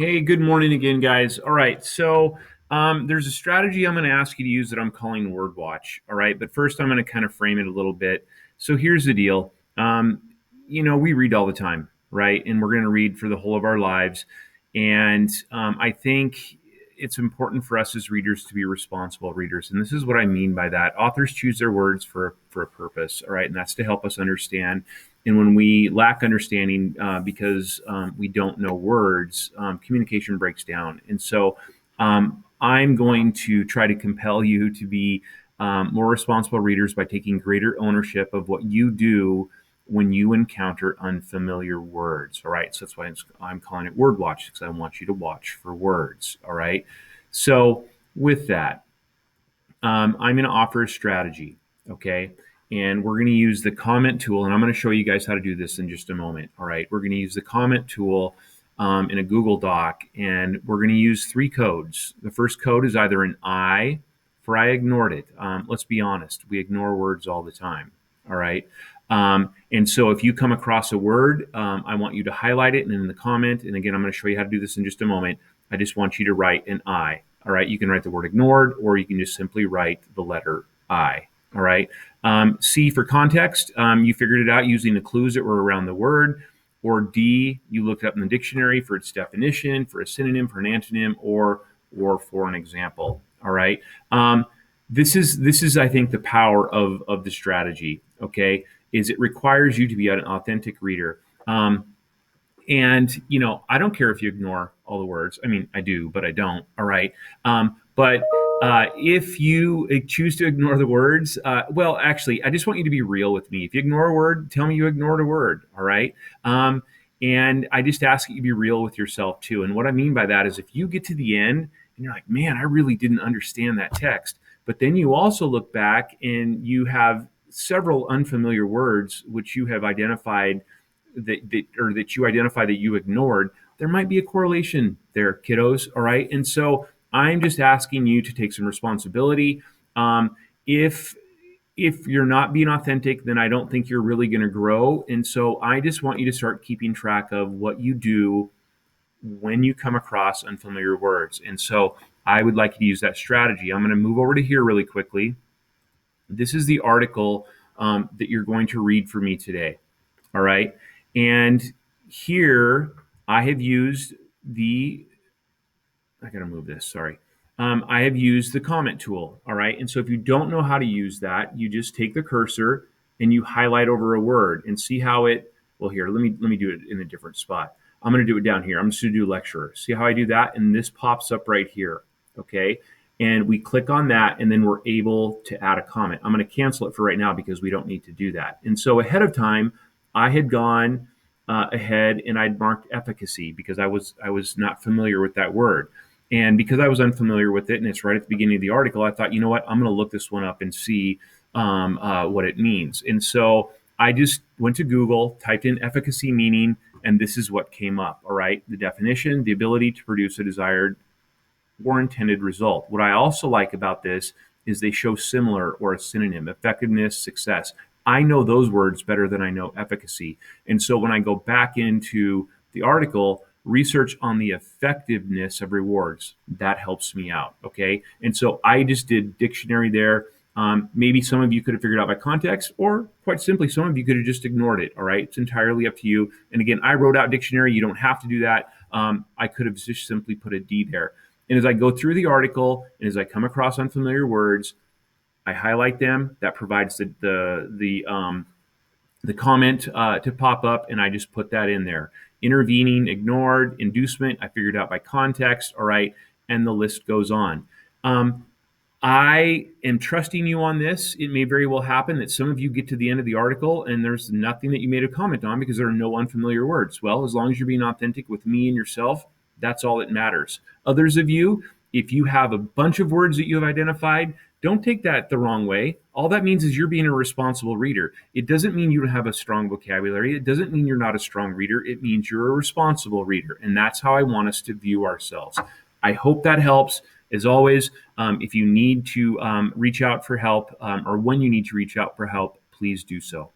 Hey, good morning again, guys. All right, so there's a strategy I'm going to ask you to use that I'm calling Word Watch. All right, but first I'm going to kind of frame it a little bit. So here's the deal. We read all the time, right? And we're going to read for the whole of our lives. And I think it's important for us as readers to be responsible readers. And this is what I mean by that. Authors choose their words for a purpose, all right? And that's to help us understand. And when we lack understanding because we don't know words, communication breaks down. And so I'm going to try to compel you to be more responsible readers by taking greater ownership of what you do when you encounter unfamiliar words. All right. So that's why I'm calling it Word Watch, because I want you to watch for words. All right. So with that, I'm going to offer a strategy. Okay. And we're going to use the comment tool. And I'm going to show you guys how to do this in just a moment. All right. We're going to use the comment tool in a Google Doc. And we're going to use three codes. The first code is either an I for I ignored it. Let's be honest. We ignore words all the time. All right. And so if you come across a word, I want you to highlight it and in the comment. And again, I'm going to show you how to do this in just a moment. I just want you to write an I. All right. You can write the word ignored, or you can just simply write the letter I. All right. C for context. You figured it out using the clues that were around the word. Or D, you looked up in the dictionary for its definition, for a synonym, for an antonym, or for an example. All right. This is I think the power of the strategy. Okay, is it requires you to be an authentic reader. And I don't care if you ignore all the words. I mean, I do, but I don't. All right. But if you choose to ignore the words, well, actually, I just want you to be real with me. If you ignore a word, tell me you ignored a word. All right. And I just ask that you be real with yourself too. And what I mean by that is if you get to the end and you're like, man, I really didn't understand that text. But then you also look back and you have several unfamiliar words which you have identified that you identify that you ignored. There might be a correlation there, kiddos. All right. And so I'm just asking you to take some responsibility. If you're not being authentic, then I don't think you're really going to grow. And so I just want you to start keeping track of what you do when you come across unfamiliar words. And so I would like you to use that strategy. I'm going to move over to here really quickly. This is the article that you're going to read for me today. All right. And here I have used I got to move this, sorry. I have used the comment tool. All right. And so if you don't know how to use that, you just take the cursor and you highlight over a word and see how well, here, let me do it in a different spot. I'm going to do it down here. I'm just going to do lecturer. See how I do that? And this pops up right here. Okay. And we click on that and then we're able to add a comment. I'm going to cancel it for right now because we don't need to do that. And so ahead of time, I had gone ahead and I'd marked efficacy because I was not familiar with that word. And because I was unfamiliar with it, and it's right at the beginning of the article, I thought, you know what, I'm going to look this one up and see what it means. And so I just went to Google, typed in efficacy meaning, and this is what came up. All right, the definition: the ability to produce a desired or intended result. What I also like about this is they show similar or a synonym: effectiveness, success. I know those words better than I know efficacy. And so when I go back into the article, research on the effectiveness of rewards, that helps me out. Okay. And so I just did dictionary there. Maybe some of you could have figured out by context, or quite simply, some of you could have just ignored it. All right. It's entirely up to you. And again, I wrote out dictionary. You don't have to do that. I could have just simply put a D there. And as I go through the article and as I come across unfamiliar words, I highlight them. That provides the comment to pop up, and I just put that in there. Intervening, ignored, inducement, I figured out by context. All right. And the list goes on. I am trusting you on this. It may very well happen that some of you get to the end of the article and there's nothing that you made a comment on because there are no unfamiliar words. Well, as long as you're being authentic with me and yourself, that's all that matters. Others of you, if you have a bunch of words that you have identified, don't take that the wrong way. All that means is you're being a responsible reader. It doesn't mean you don't have a strong vocabulary. It doesn't mean you're not a strong reader. It means you're a responsible reader. And that's how I want us to view ourselves. I hope that helps. As always, if you need to reach out for help or when you need to reach out for help, please do so.